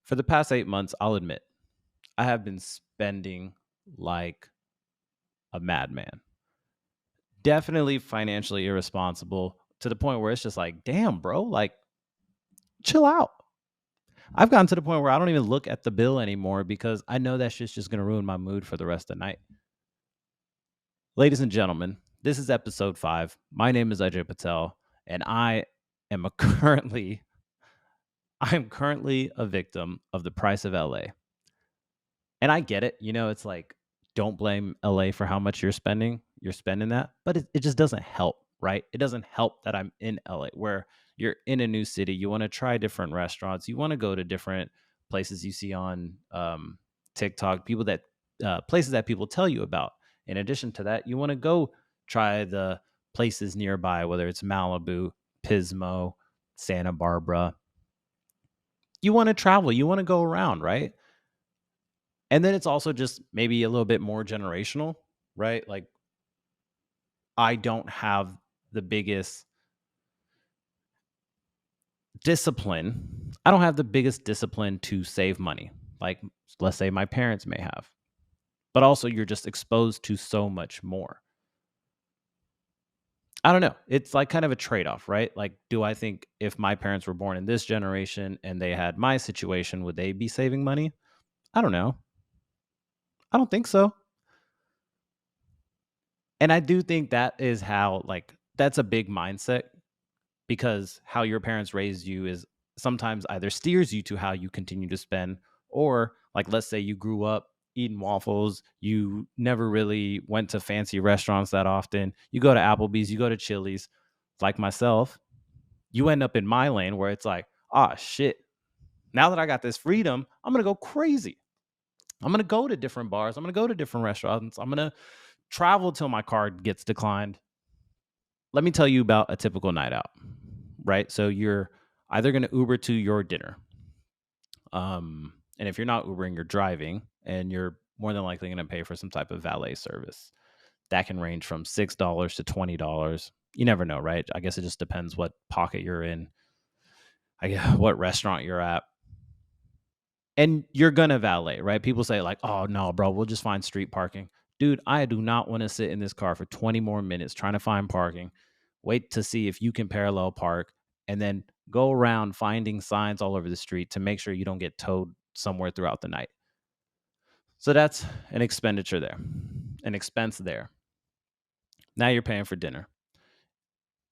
For the past 8 months, I'll admit, I have been spending like a madman. Definitely financially irresponsible to the point where it's just like, damn, bro, like, chill out. I've gotten to the point where I don't even look at the bill anymore because I know that shit's just going to ruin my mood for the rest of the night. Ladies and gentlemen, this is episode 5. My name is Ajay Patel, and am a currently I am currently a victim of the price of LA. And I get it. It's like, don't blame LA for how much you're spending. You're spending that, but it just doesn't help, right? It doesn't help that I'm in LA where you're in a new city. You want to try different restaurants. You want to go to different places you see on TikTok, places that people tell you about. In addition to that, you want to go try the places nearby, whether it's Malibu, Pismo, Santa Barbara. You want to travel. You want to go around, right? And then it's also just maybe a little bit more generational, right? Like, I don't have the biggest discipline. I don't have the biggest discipline to save money. Like, let's say my parents may have. But also, you're just exposed to so much more. I don't know. It's like kind of a trade-off, right? Like, do I think if my parents were born in this generation and they had my situation, would they be saving money? I don't know. I don't think so. And I do think that is how, like, that's a big mindset because how your parents raised you is sometimes either steers you to how you continue to spend, or like, let's say you grew up eating waffles, you never really went to fancy restaurants that often. You go to Applebee's, you go to Chili's, like myself, you end up in my lane where it's like, ah, shit. Now that I got this freedom, I'm going to go crazy. I'm going to go to different bars. I'm going to go to different restaurants. I'm going to travel till my card gets declined. Let me tell you about a typical night out, right? So you're either going to Uber to your dinner. And if you're not Ubering, you're driving, and you're more than likely going to pay for some type of valet service. That can range from $6 to $20. You never know, right? I guess it just depends what pocket you're in, I guess what restaurant you're at. And you're going to valet, right? People say like, oh no, bro, we'll just find street parking. Dude, I do not want to sit in this car for 20 more minutes trying to find parking. Wait to see if you can parallel park and then go around finding signs all over the street to make sure you don't get towed somewhere throughout the night. So that's an expenditure there, an expense there. Now you're paying for dinner.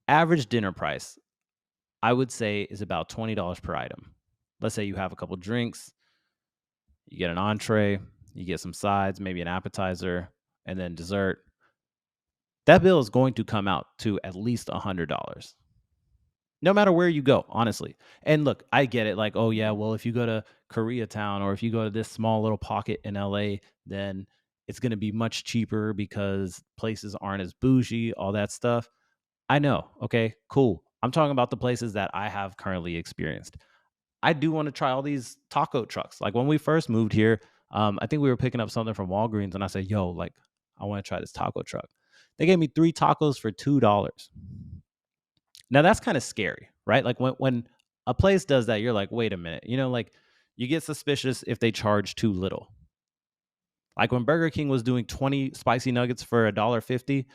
Average dinner price, I would say, is about $20 per item. Let's say you have a couple drinks, you get an entree, you get some sides, maybe an appetizer, and then dessert. That bill is going to come out to at least $100. No matter where you go, honestly. And look, I get it. Like, oh yeah, well, if you go to Koreatown or if you go to this small little pocket in LA, then it's going to be much cheaper because places aren't as bougie, all that stuff. I know. Okay, cool. I'm talking about the places that I have currently experienced. I do want to try all these taco trucks. Like when we first moved here, I think we were picking up something from Walgreens, and I said, "Yo, like, I want to try this taco truck." They gave me 3 tacos for $2. Now that's kind of scary, right? Like when a place does that, you're like, wait a minute, like you get suspicious if they charge too little. Like when Burger King was doing 20 spicy nuggets for $1.50,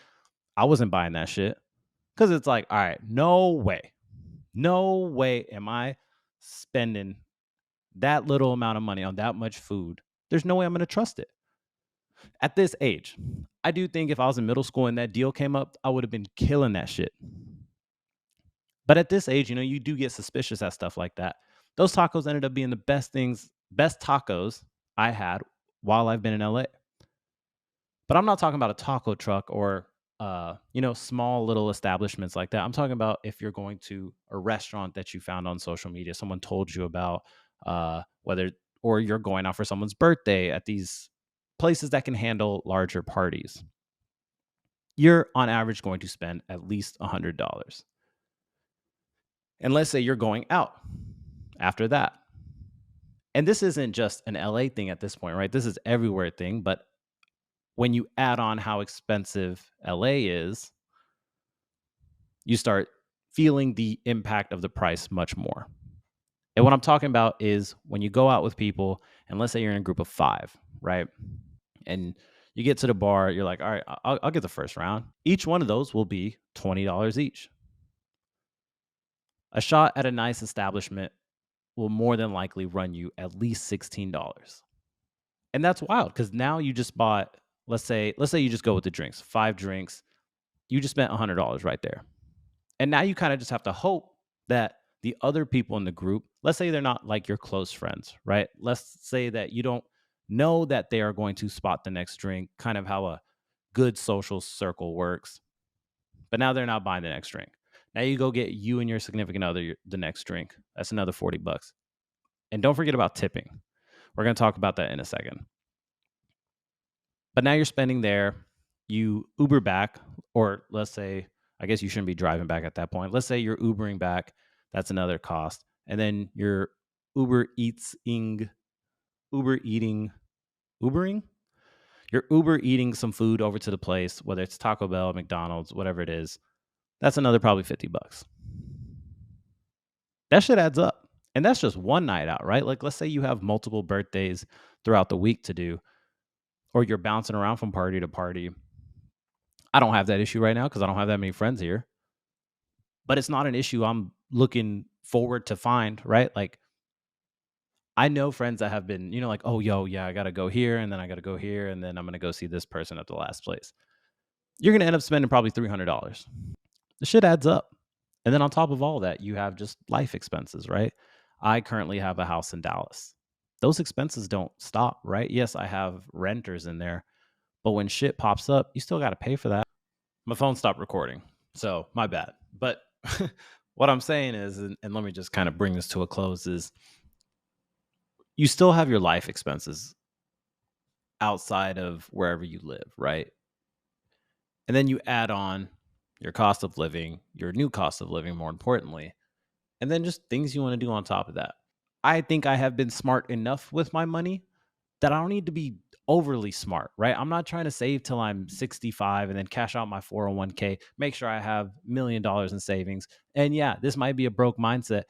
I wasn't buying that shit because it's like, all right, no way am I spending that little amount of money on that much food. There's no way I'm going to trust it. At this age, I do think if I was in middle school and that deal came up, I would have been killing that shit. But at this age, you do get suspicious at stuff like that. Those tacos ended up being the best tacos I had while I've been in LA. But I'm not talking about a taco truck or small little establishments like that. I'm talking about if you're going to a restaurant that you found on social media, someone told you about, or you're going out for someone's birthday at these places that can handle larger parties. You're on average going to spend at least $100. And let's say you're going out after that. And this isn't just an LA thing at this point, right? This is everywhere thing. But when you add on how expensive LA is, you start feeling the impact of the price much more. And what I'm talking about is when you go out with people, and let's say you're in a group of 5, right? And you get to the bar, you're like, all right, I'll get the first round. Each one of those will be $20 each. A shot at a nice establishment will more than likely run you at least $16. And that's wild because now you just bought, let's say you just go with the drinks, 5 drinks, you just spent $100 right there. And now you kind of just have to hope that the other people in the group, let's say they're not like your close friends, right? Let's say that you don't know that they are going to spot the next drink, kind of how a good social circle works. But now they're not buying the next drink. Now you go get you and your significant other the next drink. That's another $40. And don't forget about tipping. We're going to talk about that in a second. But now you're spending there, you Uber back, or let's say, I guess you shouldn't be driving back at that point. Let's say you're Ubering back. That's another cost. And then you're Uber eating, Ubering? You're Uber eating some food over to the place, whether it's Taco Bell, McDonald's, whatever it is. That's another probably $50. That shit adds up. And that's just one night out, right? Like, let's say you have multiple birthdays throughout the week to do, or you're bouncing around from party to party. I don't have that issue right now because I don't have that many friends here, but it's not an issue I'm looking forward to find, right? Like, I know friends that have been, like, oh, yo, yeah, I got to go here and then I got to go here and then I'm going to go see this person at the last place. You're going to end up spending probably $300. The shit adds up. And then on top of all that, you have just life expenses, right? I currently have a house in Dallas. Those expenses don't stop, right? Yes, I have renters in there, but when shit pops up, you still got to pay for that. My phone stopped recording, so my bad. But what I'm saying is, and let me just kind of bring this to a close, is you still have your life expenses outside of wherever you live, right? And then you add on your cost of living, your new cost of living, more importantly, and then just things you want to do on top of that. I think I have been smart enough with my money that I don't need to be overly smart, right? I'm not trying to save till I'm 65 and then cash out my 401k, make sure I have $1 million in savings. And yeah, this might be a broke mindset,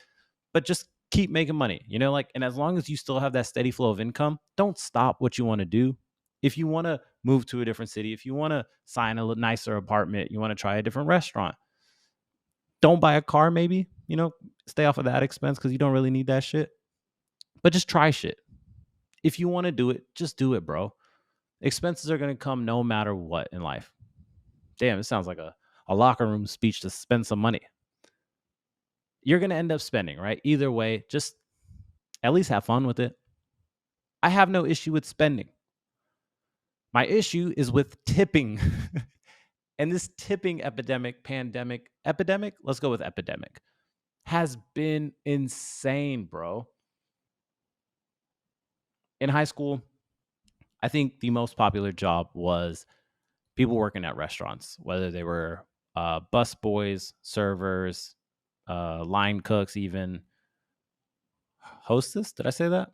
but just keep making money, like, and as long as you still have that steady flow of income, don't stop what you want to do. If you want to move to a different city, if you want to sign a nicer apartment, you want to try a different restaurant, don't buy a car, maybe, stay off of that expense because you don't really need that shit, but just try shit. If you want to do it, just do it, bro. Expenses are going to come no matter what in life. Damn, it sounds like a locker room speech to spend some money. You're going to end up spending, right? Either way, just at least have fun with it. I have no issue with spending. My issue is with tipping. And this tipping epidemic, let's go with epidemic, has been insane, bro. In high school, I think the most popular job was people working at restaurants, whether they were bus boys, servers, line cooks, even hostess. Did I say that?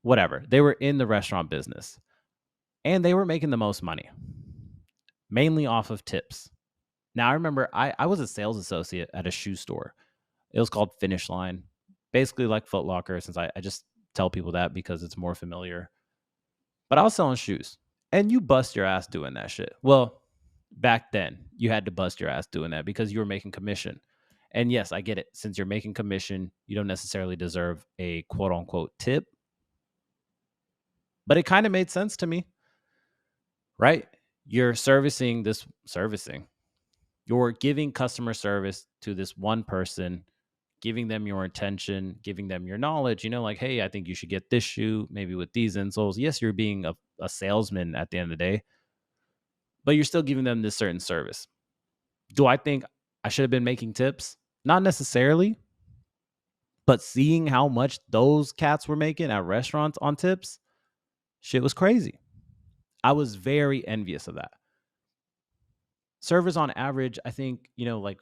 Whatever. They were in the restaurant business and they were making the most money, mainly off of tips. Now, I remember I was a sales associate at a shoe store. It was called Finish Line, basically like Foot Locker, since I just tell people that because it's more familiar. But I was selling shoes and you bust your ass doing that shit. Well, back then, you had to bust your ass doing that because you were making commission. And yes, I get it. Since you're making commission, you don't necessarily deserve a quote unquote tip. But it kind of made sense to me, right? You're servicing. You're giving customer service to this one person, giving them your attention, giving them your knowledge, like, hey, I think you should get this shoe, maybe with these insoles. Yes, you're being a salesman at the end of the day, but you're still giving them this certain service. Do I think I should have been making tips? Not necessarily, but seeing how much those cats were making at restaurants on tips, shit was crazy. I was very envious of that. Servers on average, I think, like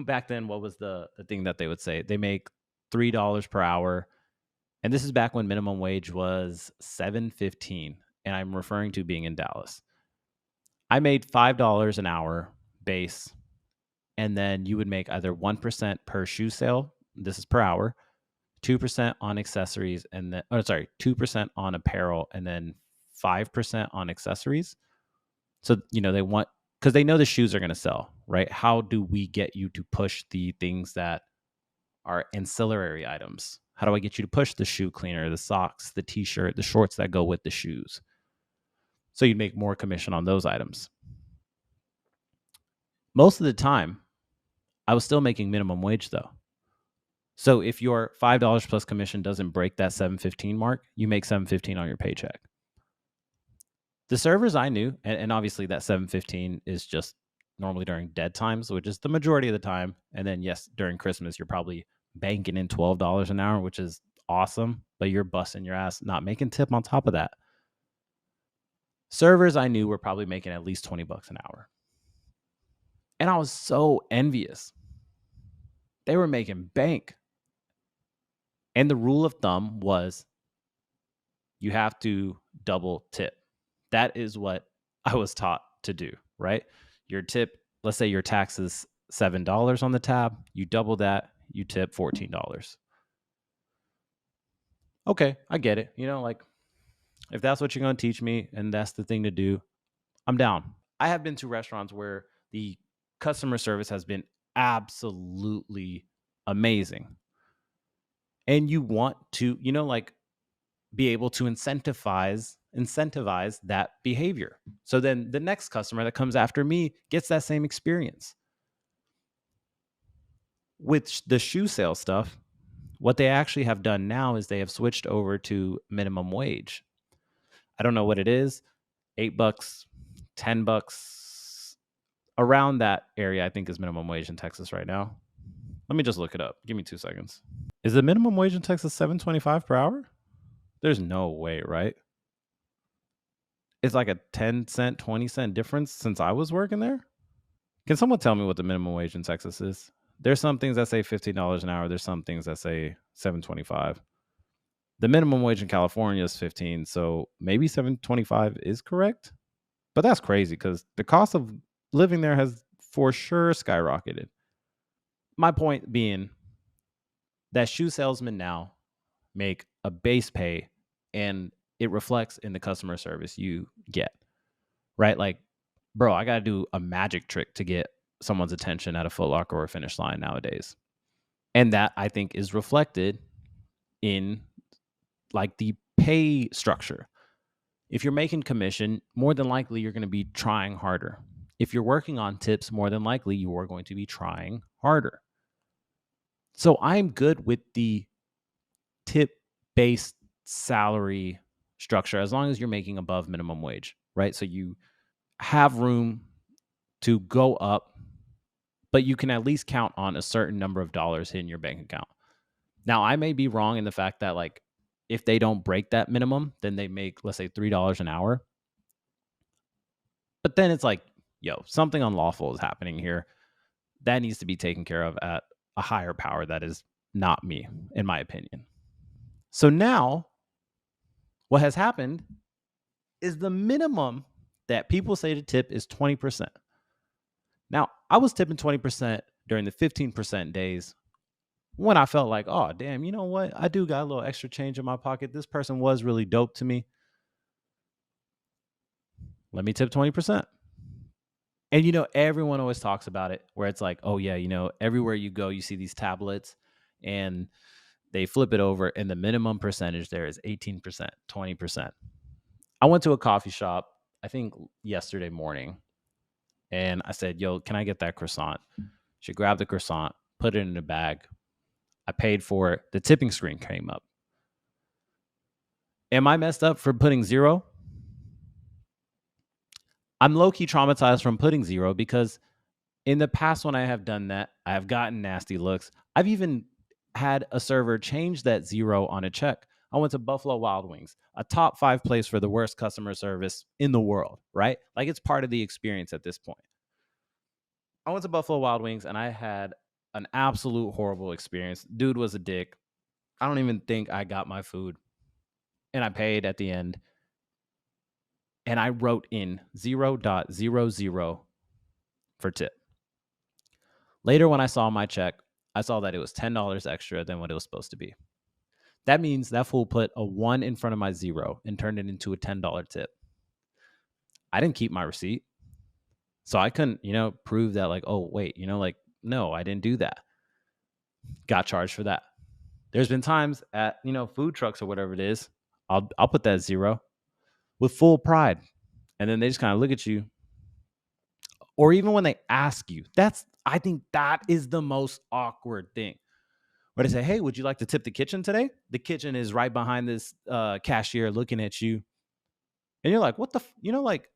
back then, what was the thing that they would say? They make $3 per hour. And this is back when minimum wage was $7.15. And I'm referring to being in Dallas. I made $5 an hour base. And then you would make either 1% per shoe sale. This is per hour. 2% on accessories, and then 2% on apparel, and then 5% on accessories. So, they want, because they know the shoes are going to sell, right? How do we get you to push the things that are ancillary items? How do I get you to push the shoe cleaner, the socks, the t-shirt, the shorts that go with the shoes? So you make more commission on those items. Most of the time, I was still making minimum wage though. So if your $5 plus commission doesn't break that $7.15 mark, you make $7.15 on your paycheck. The servers I knew, and obviously that $7.15 is just normally during dead times, which is the majority of the time. And then yes, during Christmas, you're probably banking in $12 an hour, which is awesome, but you're busting your ass not making tip on top of that. Servers I knew were probably making at least $20 an hour. And I was so envious. They were making bank. And the rule of thumb was you have to double tip. That is what I was taught to do, right? Your tip, let's say your tax is $7 on the tab, you double that, you tip $14. Okay, I get it. Like if that's what you're going to teach me and that's the thing to do, I'm down. I have been to restaurants where the customer service has been absolutely amazing. And you want to, like be able to incentivize that behavior. So then the next customer that comes after me gets that same experience. With the shoe sale stuff, what they actually have done now is they have switched over to minimum wage. I don't know what it is, $8, $10, around that area, I think is minimum wage in Texas right now. Let me just look it up. Give me 2 seconds. Is the minimum wage in Texas $7.25 per hour? There's no way, right? It's like a 10-cent, 20-cent difference since I was working there. Can someone tell me what the minimum wage in Texas is? There's some things that say $15 an hour. There's some things that say $7.25. The minimum wage in California is 15, so maybe $7.25 is correct. But that's crazy because the cost of living there has for sure skyrocketed. My point being that shoe salesmen now make a base pay and it reflects in the customer service you get, right? Like, bro, I got to do a magic trick to get someone's attention at a Foot Locker or a Finish Line nowadays. And that I think is reflected in like the pay structure. If you're making commission, more than likely you're going to be trying harder. If you're working on tips, more than likely you are going to be trying harder. So I'm good with the tip-based salary structure as long as you're making above minimum wage, right? So you have room to go up, but you can at least count on a certain number of dollars in your bank account. Now, I may be wrong in the fact that like if they don't break that minimum, then they make, let's say, $3 an hour. But then it's like, yo, something unlawful is happening here. That needs to be taken care of at a higher power that is not me, in my opinion. So now what has happened is the minimum that people say to tip is 20%. Now, I was tipping 20% during the 15% days when I felt like, oh, damn, you know what? I do got a little extra change in my pocket. This person was really dope to me. Let me tip 20%. And, everyone always talks about it where it's like, oh, yeah, everywhere you go, you see these tablets and they flip it over and the minimum percentage there is 18%, 20%. I went to a coffee shop, I think yesterday morning, and I said, yo, can I get that croissant? She grabbed the croissant, put it in a bag. I paid for it. The tipping screen came up. Am I messed up for putting 0? I'm low-key traumatized from putting 0 because in the past when I have done that, I have gotten nasty looks. I've even had a server change that 0 on a check. I went to Buffalo Wild Wings, a top 5 place for the worst customer service in the world, right? Like it's part of the experience at this point. I went to Buffalo Wild Wings and I had an absolute horrible experience. Dude was a dick. I don't even think I got my food. And I paid at the end. And I wrote in 0.00 for tip. Later, when I saw my check, I saw that it was $10 extra than what it was supposed to be. That means that fool put a 1 in front of my 0 and turned it into a $10 tip. I didn't keep my receipt. So I couldn't, prove that like, oh, wait, like, no, I didn't do that. Got charged for that. There's been times at, food trucks or whatever it is, I'll put that 0 with full pride. And then they just kind of look at you. Or even when they ask you, I think that is the most awkward thing. Where they say, hey, would you like to tip the kitchen today? The kitchen is right behind this cashier looking at you. And you're like, what the, like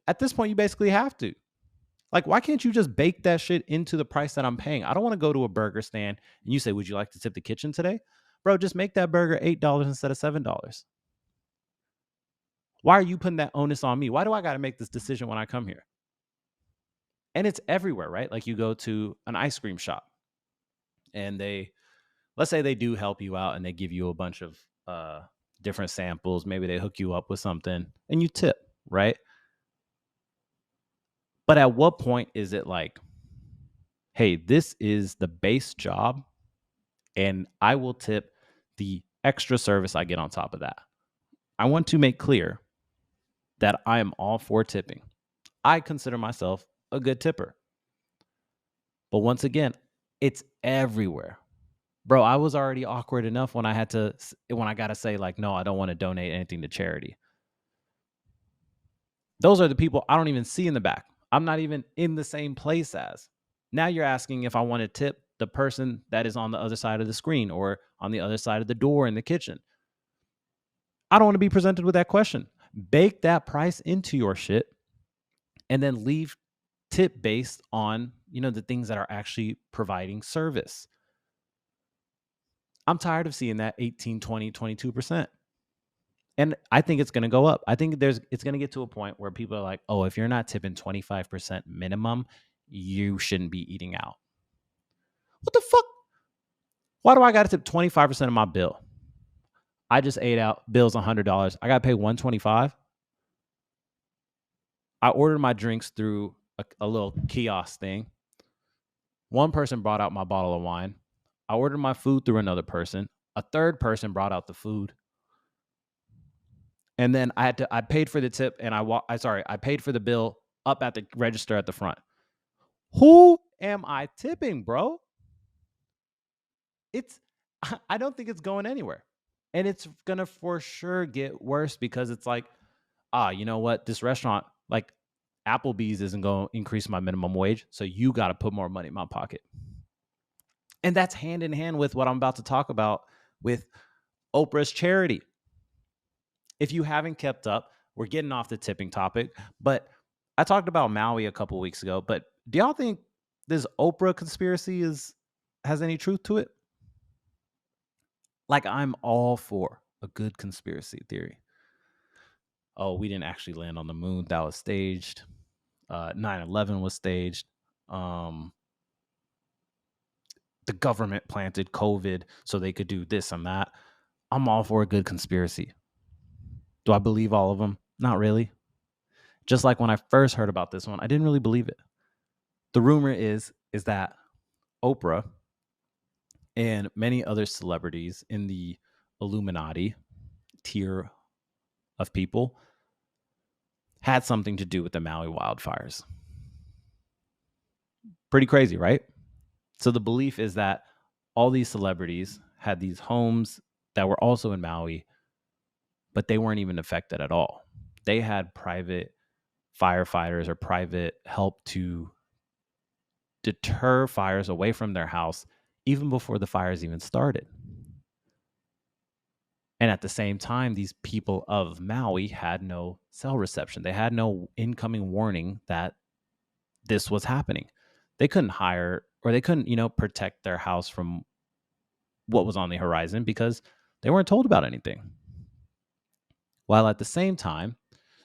at this point, you basically have to. Like, why can't you just bake that shit into the price that I'm paying? I don't want to go to a burger stand and you say, would you like to tip the kitchen today? Bro, just make that burger $8 instead of $7. Why are you putting that onus on me? Why do I got to make this decision when I come here? And it's everywhere, right? Like you go to an ice cream shop and let's say they do help you out and they give you a bunch of different samples. Maybe they hook you up with something and you tip, right? But at what point is it like, hey, this is the base job and I will tip the extra service I get on top of that? I want to make clear that I am all for tipping. I consider myself a good tipper. But once again, it's everywhere. Bro, I was already awkward enough when I got to say like, no, I don't want to donate anything to charity. Those are the people I don't even see in the back. I'm not even in the same place as. Now you're asking if I want to tip the person that is on the other side of the screen or on the other side of the door in the kitchen. I don't want to be presented with that question. Bake that price into your shit and then leave tip based on, the things that are actually providing service. I'm tired of seeing that 18, 20, 22%. And I think it's going to go up. I think it's going to get to a point where people are like, oh, if you're not tipping 25% minimum, you shouldn't be eating out. What the fuck? Why do I got to tip 25% of my bill? I just ate out. Bill's $100. I got to pay $125. I ordered my drinks through a little kiosk thing. One person brought out my bottle of wine. I ordered my food through another person. A third person brought out the food. And then I paid for the tip and I paid for the bill up at the register at the front. Who am I tipping, bro? I don't think it's going anywhere. And it's going to for sure get worse because it's like, you know what? This restaurant, like Applebee's isn't going to increase my minimum wage. So you got to put more money in my pocket. And that's hand in hand with what I'm about to talk about with Oprah's charity. If you haven't kept up, we're getting off the tipping topic, but I talked about Maui a couple weeks ago, but do y'all think this Oprah conspiracy has any truth to it? Like, I'm all for a good conspiracy theory. Oh, we didn't actually land on the moon. That was staged. 9/11 was staged. The government planted COVID so they could do this and that. I'm all for a good conspiracy. Do I believe all of them? Not really. Just like when I first heard about this one, I didn't really believe it. The rumor is that Oprah and many other celebrities in the Illuminati tier of people had something to do with the Maui wildfires. Pretty crazy, right? So the belief is that all these celebrities had these homes that were also in Maui, but they weren't even affected at all. They had private firefighters or private help to deter fires away from their house even before the fires even started. And at the same time, these people of Maui had no cell reception. They had no incoming warning that this was happening. They couldn't hire or they couldn't, protect their house from what was on the horizon because they weren't told about anything. While at the same time,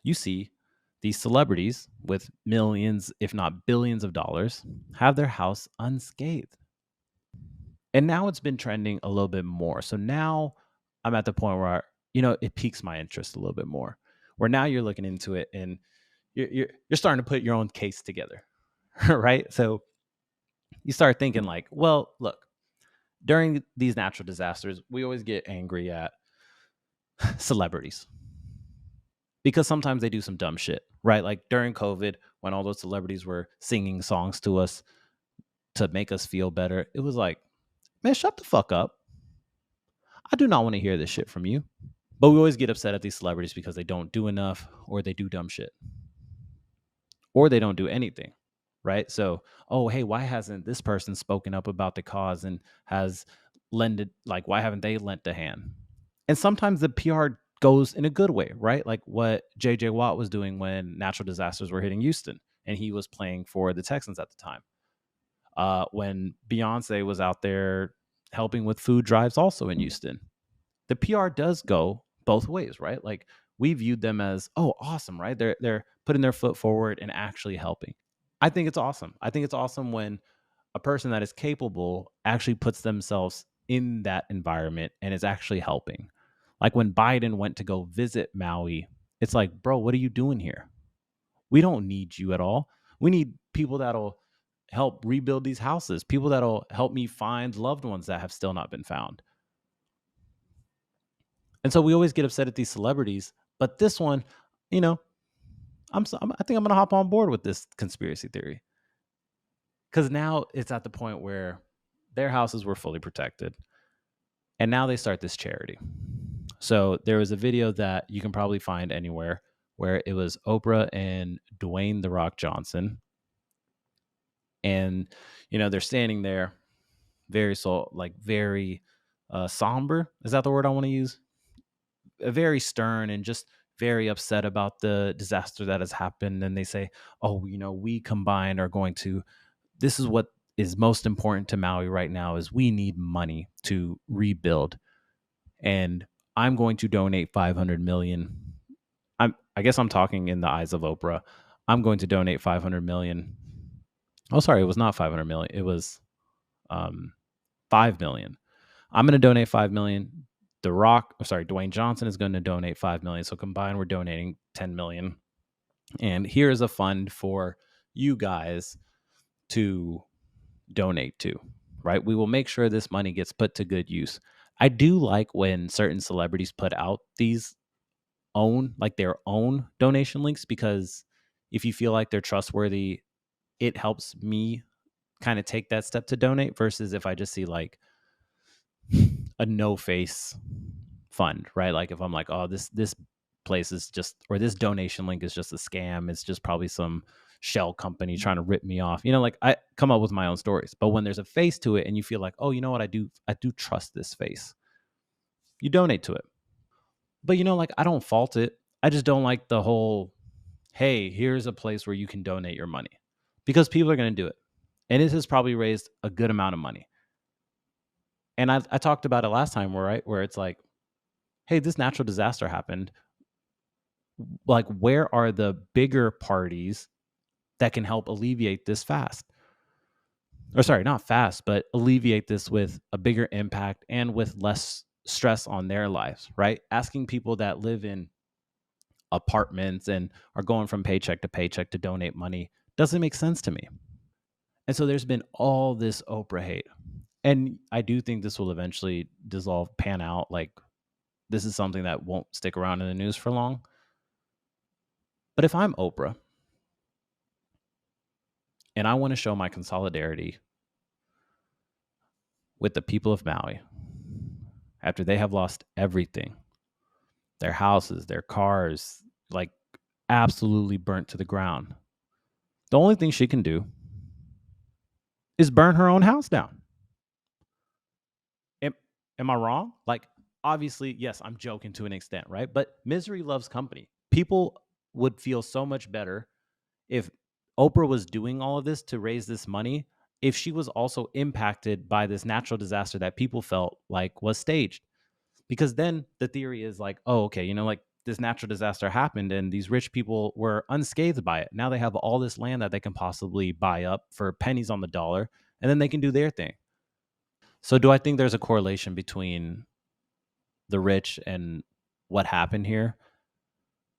you see these celebrities with millions, if not billions of dollars, have their house unscathed. And now it's been trending a little bit more. So now I'm at the point where, it piques my interest a little bit more. Where now you're looking into it and you're starting to put your own case together, right? So you start thinking like, well, look, During these natural disasters, we always get angry at celebrities because sometimes they do some dumb shit, right? Like during COVID, when all those celebrities were singing songs to us to make us feel better, it was like, man, shut the fuck up. I do not want to hear this shit from you. But we always get upset at these celebrities because they don't do enough or they do dumb shit or they don't do anything, right? So, oh, hey, why hasn't this person spoken up about the cause and has lended, like, why haven't they lent a hand? And sometimes the PR goes in a good way, right? Like what JJ Watt was doing when natural disasters were hitting Houston and he was playing for the Texans at the time. When Beyonce was out there helping with food drives also in Houston, the PR does go both ways, right? Like we viewed them as, oh, awesome, right? They're putting their foot forward and actually helping. I think it's awesome. I think it's awesome when a person that is capable actually puts themselves in that environment and is actually helping. Like when Biden went to go visit Maui, it's like, bro, what are you doing here? We don't need you at all. We need people that'll help rebuild these houses, people that'll help me find loved ones that have still not been found. And so we always get upset at these celebrities, but this one, you know, I think I'm going to hop on board with this conspiracy theory because now it's at the point where their houses were fully protected, and now they start this charity. So there was a video that you can probably find anywhere where it was Oprah and Dwayne the Rock Johnson, and they're standing there, very somber. Is that the word I want to use? Very stern and just very upset about the disaster that has happened. And they say, oh, we combined are going to, this is what is most important to Maui right now is we need money to rebuild. And I'm going to donate 500 million. I guess I'm talking in the eyes of Oprah. I'm going to donate 500 million. Oh, sorry, it was not 500 million. It was 5 million. I'm going to donate 5 million. Dwayne Johnson is going to donate 5 million. So combined, we're donating 10 million. And here's a fund for you guys to donate to, right? We will make sure this money gets put to good use. I do like when certain celebrities put out their own donation links, because if you feel like they're trustworthy, it helps me kind of take that step to donate versus if I just see like a no face fund, right? Like if I'm like, oh, this place is just, or this donation link is just a scam. It's just probably some shell company trying to rip me off. Like I come up with my own stories. But when there's a face to it and you feel like, oh, you know what, I do trust this face, you donate to it. But like I don't fault it. I just don't like the whole, hey, here's a place where you can donate your money, because people are going to do it. And it has probably raised a good amount of money. And I talked about it last time, where it's like, hey, this natural disaster happened. Like, where are the bigger parties that can help alleviate this fast? Or sorry, not fast, but alleviate this with a bigger impact and with less stress on their lives, right? Asking people that live in apartments and are going from paycheck to paycheck to donate money doesn't make sense to me. And so there's been all this Oprah hate. And I do think this will eventually pan out. Like, this is something that won't stick around in the news for long. But if I'm Oprah and I want to show my solidarity with the people of Maui after they have lost everything, their houses, their cars, like absolutely burnt to the ground, the only thing she can do is burn her own house down. Am I wrong? Like, obviously, yes, I'm joking to an extent, right? But misery loves company. People would feel so much better if Oprah was doing all of this to raise this money, if she was also impacted by this natural disaster that people felt like was staged. Because then the theory is like, oh, okay, like this natural disaster happened and these rich people were unscathed by it. Now they have all this land that they can possibly buy up for pennies on the dollar, and then they can do their thing. So do I think there's a correlation between the rich and what happened here?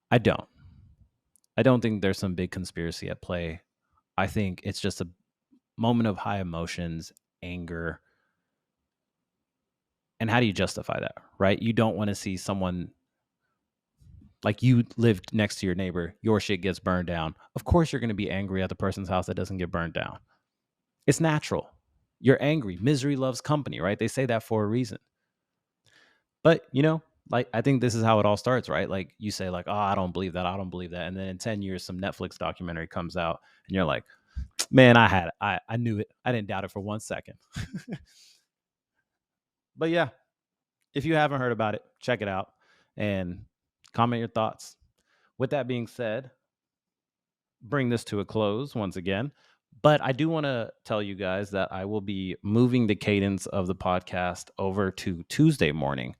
I don't. I don't think there's some big conspiracy at play. I think it's just a moment of high emotions, anger, And how do you justify that, right? You don't want to see someone like you lived next to your neighbor, your shit gets burned down. Of course, you're going to be angry at the person's house that doesn't get burned down. It's natural. You're angry. Misery loves company, right? They say that for a reason. But, like, I think this is how it all starts, right? Like, you say, like, oh, I don't believe that. I don't believe that. And then in 10 years, some Netflix documentary comes out and you're like, man, I had it. I knew it. I didn't doubt it for 1 second. But yeah, if you haven't heard about it, check it out and comment your thoughts. With that being said, bring this to a close once again. But I do want to tell you guys that I will be moving the cadence of the podcast over to Tuesday morning.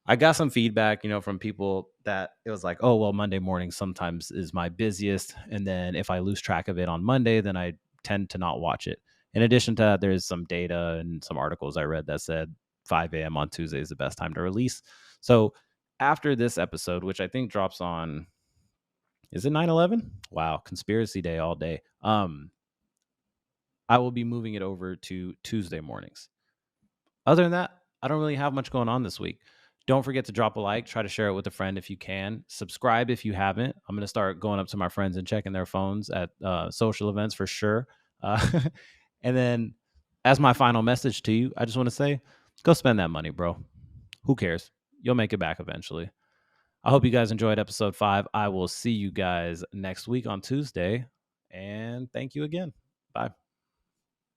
I got some feedback, from people that it was like, oh, well, Monday morning sometimes is my busiest. And then if I lose track of it on Monday, then I tend to not watch it. In addition to that, there's some data and some articles I read that said 5 a.m. on Tuesday is the best time to release. So after this episode, which I think drops on, is it 9/11? Wow, conspiracy day all day. I will be moving it over to Tuesday mornings. Other than that, I don't really have much going on this week. Don't forget to drop a like, try to share it with a friend if you can. Subscribe if you haven't. I'm going to start going up to my friends and checking their phones at social events for sure. And then, as my final message to you, I just want to say, go spend that money, bro. Who cares? You'll make it back eventually. I hope you guys enjoyed episode 5. I will see you guys next week on Tuesday. And thank you again. Bye.